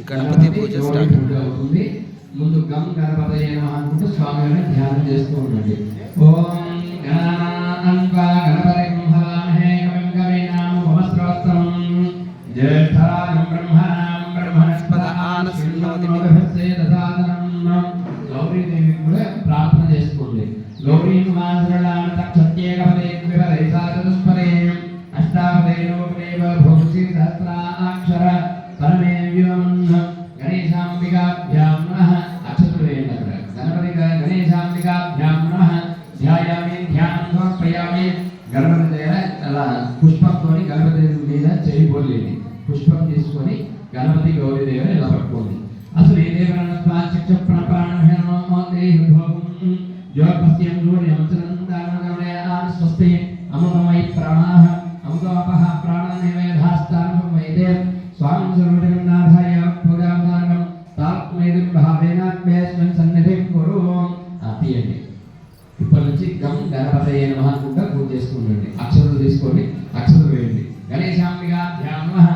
గణపతి పూజ start అవుతుంది. ముందు గం గణపతయే నమః అనుకుంటూ స్వామిని ధ్యానం చేస్తూ ఉండండి. ఓం గణానాన్వా గణపతిం హవామహే కవిం కవీనాం ఉపమస్త్రోత్తం జ్యేష్ఠరాజం బ్రహ్మణాం బ్రహ్మణస్పద ఆనశృణ్వతి గౌరీదేవికి కూడా ప్రార్థన చేసుకోండి. గౌరీం వాసరళాన తక్షత్యేకపదే ద్విపదే సాచతుష్పదే అష్టాపదే లోకదేవ భోక్సి సహస్రాక్షర పరమే వ్యోమన్న గణేశాంబికాభ్యాం నమః. అక్షతులు వేయండి అక్కడ. గణపతి గణేశాంబికాభ్యాం నమః. ధ్యాయామి ధ్యానం సమర్పయామి. గణపతి దగ్గర అలా పుష్పంతో గణపతి మీద చేయి పోలేండి. పుష్పం తీసుకొని గణపతి గౌరీదేవిని ఇలా పట్టుకోండి. అసలు ఏ దేవరణ శిక్ష ప్రాణమో దేహోగం యోగస్యం సూర్యం చంద్రగణగణయాన్ స్వస్తి అమృతమై ప్రాణాః అమృతోపః ప్రాణనివేదాస్తారం వైదే స్వామి సర్వజగన్నాథాయ పూజామానం తాత్మేదిం భావేనాత్మేస్మిన్ సన్నిధిం కురు. తీయండి. ఇప్పటి నుంచి గం గణపతయే నమః అనుకుంటా పూజ చేసుకుంటండి. అక్షరాలు తీసుకోండి. అక్షరాలు వేయండి. గణేశాంబికాభ్యాం నమః.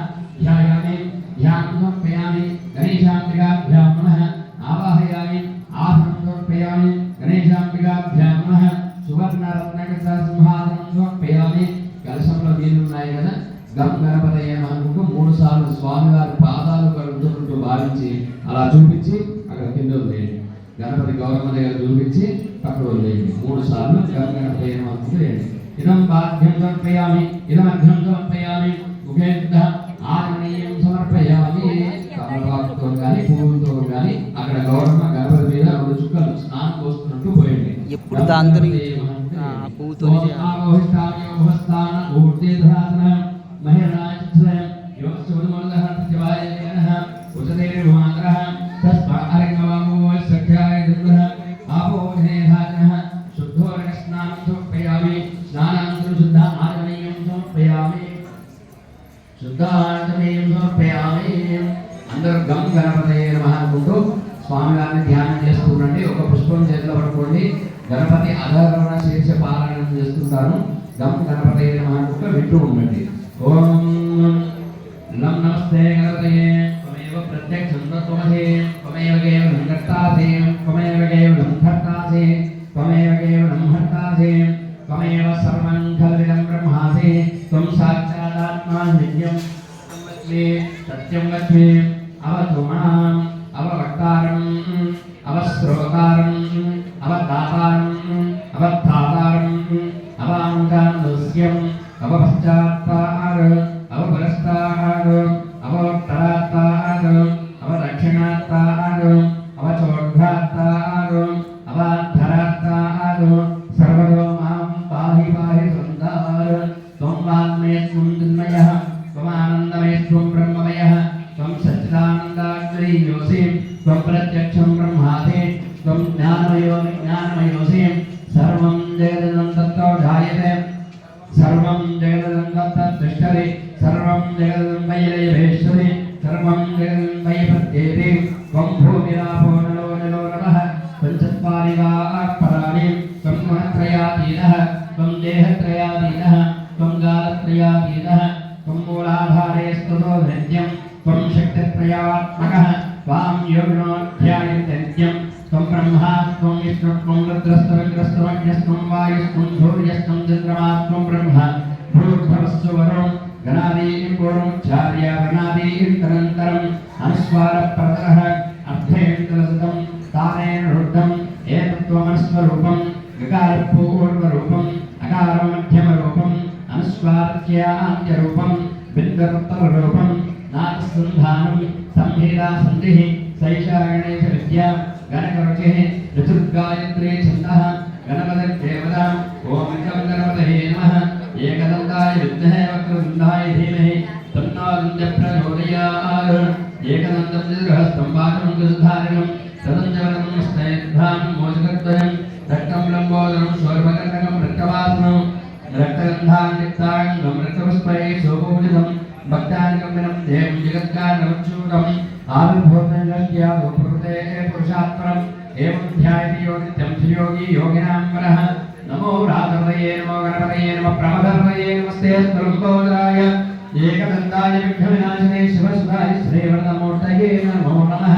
ధ్యాయామి ధ్యానం సమర్పయామి. గణేశాంబికాభ్యాం నమః. ఆవాహయామి ఆసనం సమర్పయామి. గణేశాంబికాభ్యాం నమః. సువర్ణరత్నకట సింహాసనం సమర్పయామి. కలశంలో నీళ్ళు ఉన్నాయి కదా, గం గణపతయే నమః అనుకుంటూ 3 సార్లు స్వామివారి పాదాలు కడుగుతున్నట్టు భావించి అలా చూపించి అక్కడ కింద వదిలేయండి. గణపతి గౌరమ్మ దగ్గర చూపించి పక్కన వదిలేయండి. 3 సార్లు గం గణపతయే నమః అనుకుంటూ వేయండి. ఇదం వాద్యం సమర్పయామి. ఇదం అర్ఘ్యం సమర్పయామి. ముఖేద్ధ ఆగ్నేయం సమర్పయామి. కమలపాకుతో కానీ పువ్వులతో కానీ అక్కడ గౌరమ్మ గణపతి మీద 2 చుక్కలు స్నానం పోస్తున్నట్టు పోయండి. ఎప్పుడు దాంతో పువ్వుతో అందరూ గం గణపతయే నమః అనుకుంటూ స్వామివారిని ధ్యానం చేస్తుండండి. ఒక పుష్పం చేతిలో పట్టుకోండి. గణపతి అధర్వణ శీర్ష పారాయణం చేస్తుంటాను. గం గణపతయే నమః అనుకుంటూ వింటూ ఉండండి. ఓం లం నమస్తే గణపతయే త్వమేవ ప్రత్యక్షం త్వమసి త్వమేవ కేవలం కర్తాసి త్వమేవ కేవలం కర్తాసి త్వమేవ కేవలం హర్తాసి త్వమేవ సర్వం ఖల్విదం బ్రహ్మాసి త్వం సాక్షాదాత్మా నిత్యం సత్యం వచ్మి అవధుమాం అవవక్తారం అవశ్రోతారం అవదాతారం అవధాతారం అవాంగానుస్యం అవపశ్చాత్తార్ అవపరస్తార్ అవోత్తరాత్తార్ అవదక్షిణాత్తార్ అవచోర్ధ్వాత్తార్ అవాధరాత్తార్ సర్వదో మాం పాహి పాహి సందార్ త్వం వాగ్మయస్వం చిన్మయః త్వమానందమయస్వం బ్రహ్మమయః త్వం సచ్చిదానందాగ్రీయోసి త్వం ప్రత్యక్షం బ్రహ్మాసి త్వం జ్ఞానమయో విజ్ఞానమయోసి సర్వం జగదం తత్తో జాయతే సర్వం జగదం తత్తిష్టతి సర్వం జగదం వైలయభేశ్వరి సర్వం జగదం వై ప్రత్యేతి త్వం భూమిరాపో నలో నలో నమః పంచత్వారి వా పరాణి త్వం గుణత్రయాతీతః త్వం దేహత్రయాతీతః త్వం కాలత్రయాతీతః త్వం మూలాధారే స్థుతో నిత్యం త్వం శక్తిత్రయాత్మకః త్వాం యోగినో ధ్యాయంతి నిత్యం త్వం బ్రహ్మా త్వం విష్ణు త్వం రుద్రస్త్వం వాయుస్త్వం సూర్యస్త్వం చంద్రమాస్త్వం బ్రహ్మ భూర్భవస్సు వరుణ్ గణాదీం పూర్వముచ్చార్య గణాదీం తనంతరం అనుస్వార ప్రతరః అర్థేంద్రసుతం తానేన రుద్ధం ఏతత్వమనుస్వరూపం గకారపూర్వరూపం అకారమధ్యమరూపం అనుస్వార్క్యాంత్యరూపం బిందరుత్తరరూపం నాగసంధానం సంహితా సంధిః సైషా గణేశ విద్యా గణకరుచిః ఋతుర్గాయత్రీ ఛందః గణపతిర్దేవతా. ఓం గం గణపతయే నమః. ఏకదంతాయ విద్మహే వక్రతుండాయ ధీమహి తన్నో దంత ప్రచోదయాత్. ఏకదంతం చతుర్హస్తం పాశం కుశధారిణం సదంజవనం స్తైర్ధాం మోచకద్వయం రక్తం లంబోదరం శోర్భకండకం రక్తవాసనం రక్తగంధాన్యుక్తాంగం రక్తపుష్పై శోభూషితం భక్తానిగమ్యనం దేవం జగత్కారణమచ్యూతం ఆవిర్భూతేజస్యాగోప్రకృతే పురుషాత్పరం ఏవం ధ్యాయతి యో నిత్యం శ్రీయోగి యోగినాం వరః. నమో రాధవతయే నమో గణపతయే నమః ప్రమథవతయే నమస్తే స్తోత్రాయ ఏకదంతాయ విఘ్నవినాశనే శివసుధాయ శ్రీవరదమూర్తయే नमो नमः।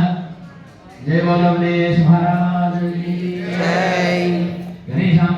जय बोलो गणेश महाराज की